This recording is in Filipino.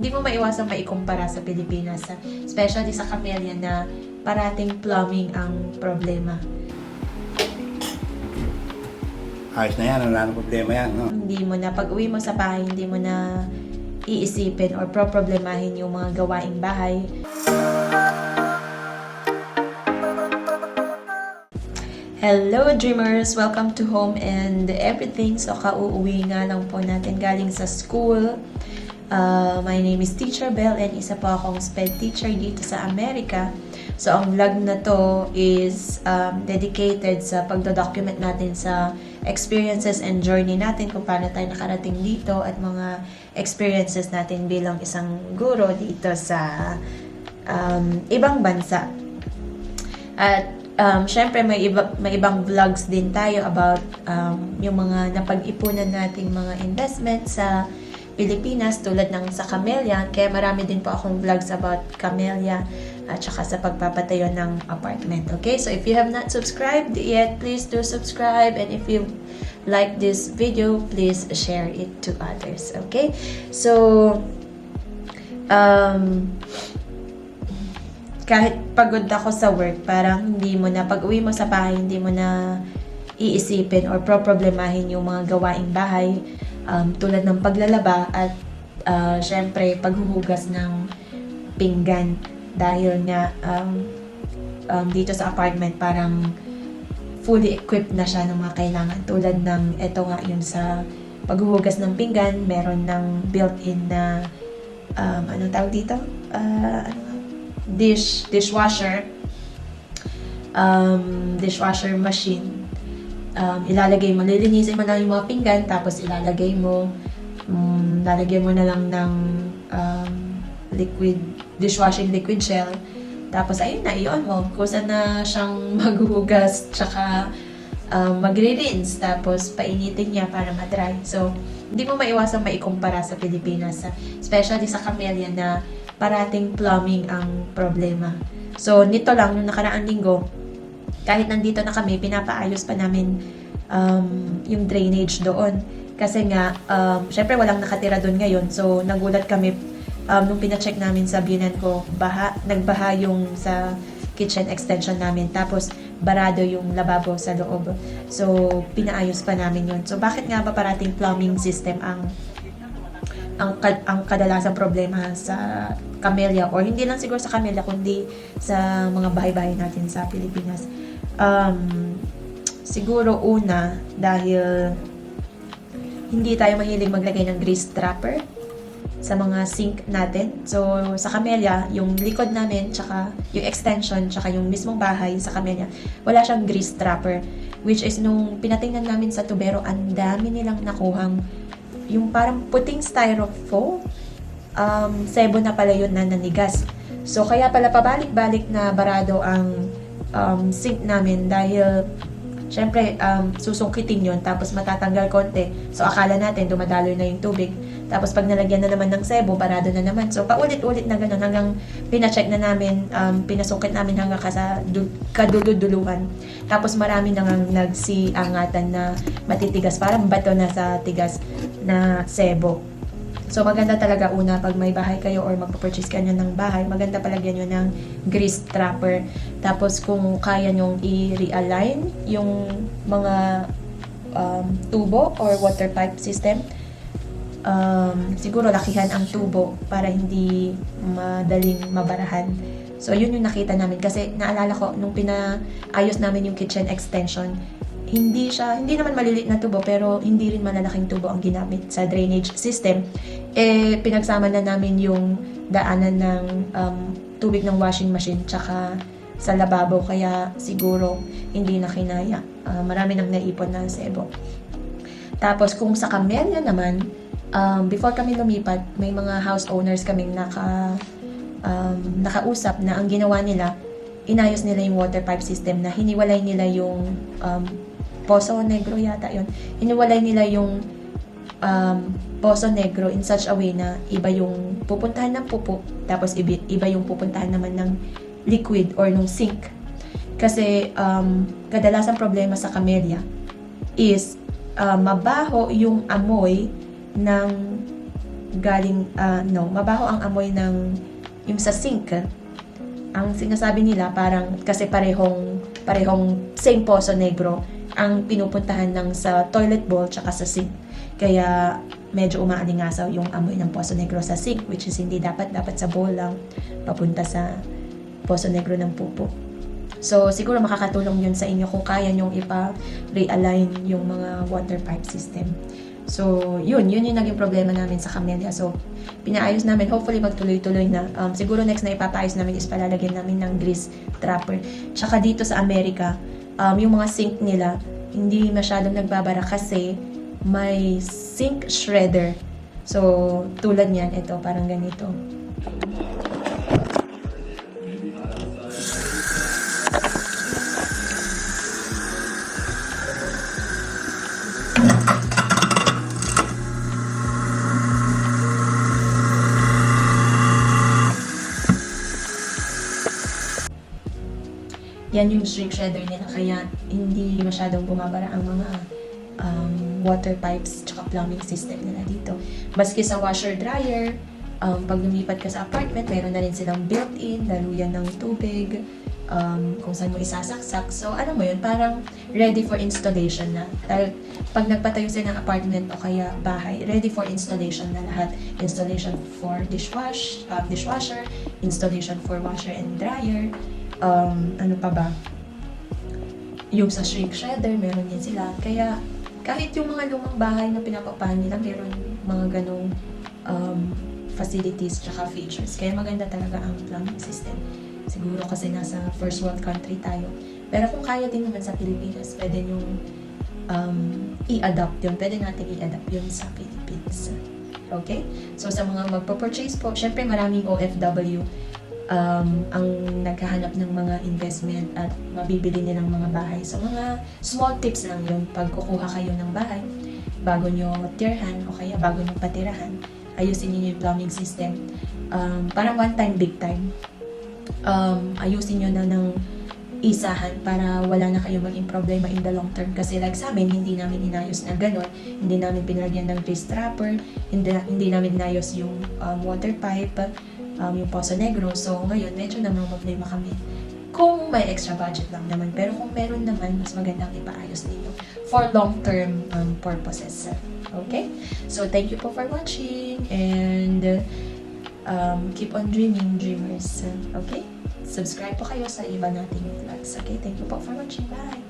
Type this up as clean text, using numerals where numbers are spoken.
Hindi mo maiwasang maikumpara sa Pilipinas, especially sa Camellia na parating plumbing ang problema. Ayos na yan, wala nang problema yan, no? Hindi mo na, pag-uwi mo sa bahay, hindi mo na iisipin or problemahin yung mga gawaing bahay. Hello Dreamers! Welcome to home and everything. So, kauuwi nga lang po natin galing sa school. My name is Teacher Belle and isa po akong SPED teacher dito sa Amerika. So, ang vlog na to is dedicated sa pagdodocument natin sa experiences and journey natin kung paano tayo nakarating dito at mga experiences natin bilang isang guro dito sa ibang bansa. At syempre may ibang vlogs din tayo about yung mga napag-ipunan nating mga investment sa Pilipinas tulad ng sa Camellia. Kaya marami din po akong vlogs about Camellia at saka sa pagpapatayo ng apartment. Okay? So if you have not subscribed yet, please do subscribe, and if you like this video, please share it to others. Okay? So kahit pagod ako sa work, parang hindi mo na, pag-uwi mo sa bahay, hindi mo na iisipin or problemahin yung mga gawaing bahay tulad ng paglalaba at syempre paghuhugas ng pinggan dahil nga dito sa apartment parang fully equipped na siya ng mga kailangan tulad ng eto nga yun sa paghuhugas ng pinggan, meron ng built-in na anong tawag dito? Dishwasher machine. Ilalagay mo, lilinisin mo lang yung mga pinggan, tapos lalagay mo na lang ng dishwashing liquid gel, tapos ayun na, i-on mo kung saan na siyang maghuhugas tsaka magre-rinse, tapos painitin niya para ma-dry. So hindi mo maiwasang maikumpara sa Pilipinas, especially sa Camellia na parating plumbing ang problema. So, nito lang, nung nakaraang linggo, kahit nandito na kami, pinapaayos pa namin yung drainage doon. Kasi nga, syempre walang nakatira doon ngayon. So, nagulat kami nung pinacheck namin sa biunan ko, nagbaha yung sa kitchen extension namin. Tapos, barado yung lababo sa loob. So, pinaayos pa namin yun. So, bakit nga ba parating plumbing system ang kadalasang problema sa Camellia, or hindi lang siguro sa Camellia kundi sa mga bahay-bahay natin sa Pilipinas? Siguro una dahil hindi tayo mahilig maglagay ng grease trapper sa mga sink natin. So sa Camellia, yung likod namin tsaka yung extension tsaka yung mismong bahay sa Camellia, wala siyang grease trapper, which is nung pinatingnan namin sa tubero, ang dami nilang nakuhang yung parang puting styrofoam, sebo na pala yun na nanigas. So, kaya pala pabalik-balik na barado ang sink namin dahil syempre, susungkitin yun, tapos matatanggal konti. So, akala natin dumadaloy na yung tubig. Tapos, pag nalagyan na naman ng sebo, barado na naman. So, paulit-ulit na gano'n hanggang pinacheck na namin, pinasungkit namin hanggang kaduluduluhan. Tapos, marami nang nagsiangatan na matitigas. Parang bato na sa tigas na sebo. So, maganda talaga una pag may bahay kayo or magpa-purchase kayo ng bahay, maganda palagyan nyo ng grease trapper. Tapos, kung kaya nyong i-realign yung mga tubo or water pipe system, siguro lakihan ang tubo para hindi madaling mabarahan. So, yun yung nakita namin. Kasi naalala ko, nung pinaayos namin yung kitchen extension, hindi naman maliliit na tubo, pero hindi rin malalaking tubo ang ginamit sa drainage system. Pinagsama na namin yung daanan ng tubig ng washing machine tsaka sa lababo, kaya siguro hindi na kinaya. Marami nang naipon na sebo. Tapos kung sa Camellia naman, before kami lumipat, may mga house owners kaming nakausap na ang ginawa nila, inayos nila yung water pipe system, na hiniwalay nila yung Poso Negro yata yun. Hiniwalay nila yung Poso Negro in such a way na iba yung pupuntahan ng pupo, tapos iba yung pupuntahan naman ng liquid or ng sink. Kasi kadalasang problema sa Camellia is mabaho yung amoy ng mabaho ang amoy ng yung sa sink. Ang sinasabi nila parang kasi parehong same Poso Negro ang pinupuntahan ng sa toilet bowl tsaka sa sink. Kaya medyo umaalingasaw yung amoy ng Poso Negro sa sink, which is hindi dapat sa bowl lang papunta sa Poso Negro ng pupo. So, siguro makakatulong yun sa inyo kung kaya nyong ipa-realign yung mga water pipe system. So, yun yung naging problema namin sa Camellia. So, pinaayos namin. Hopefully, magtuloy-tuloy na. Siguro next na ipapaayos namin is palalagyan namin ng grease trapper. Tsaka dito sa Amerika, yung mga sink nila, hindi masyadong nagbabara kasi may sink shredder. So, tulad niyan, ito, parang ganito. Yan yung shrink shredder nila, kaya hindi masyadong bumabara ang mga water pipes tsaka plumbing system nila dito. Maski sa washer dryer, pag lumipat ka sa apartment, meron na rin silang built-in, daluyan ng tubig, kung saan mo isasaksak. So, ano mo yun, parang ready for installation na. Dahil pag nagpatayo sila ng apartment o kaya bahay, ready for installation na lahat. Installation for dishwasher, installation for washer and dryer, ano pa ba? Yung sa shrink shredder, meron din sila. Kaya, kahit yung mga lumang bahay na pinapapahan nila, meron mga ganong facilities tsaka features. Kaya maganda talaga ang plumbing system. Siguro kasi nasa first world country tayo. Pero kung kaya din naman sa Pilipinas, pwede yung i-adapt yun. Pwede natin i-adapt yun sa Philippines. Okay? So, sa mga magpa-purchase po, syempre maraming OFW ang naghahanap ng mga investment at mabibili nilang mga bahay. So, mga small tips lang yun. Pag kukuha kayo ng bahay, bago nyo tirhan o kaya bago nyo patirahan, ayusin niyo yung plumbing system. Parang one time, big time. Ayusin nyo na ng isahan para wala na kayo maging problema in the long term. Kasi like sa amin, hindi namin inayos na gano'n. Hindi namin pinalagyan ng grease trapper. Hindi namin inayos yung water pipe, yung Poso Negro. So, ngayon, medyo namang problema kami. Kung may extra budget lang naman. Pero kung meron naman, mas magandang ipaayos ninyo for long-term purposes. Okay? So, thank you po for watching and keep on dreaming, dreamers. Okay? Subscribe po kayo sa iba nating vlogs. Okay? Thank you po for watching. Bye!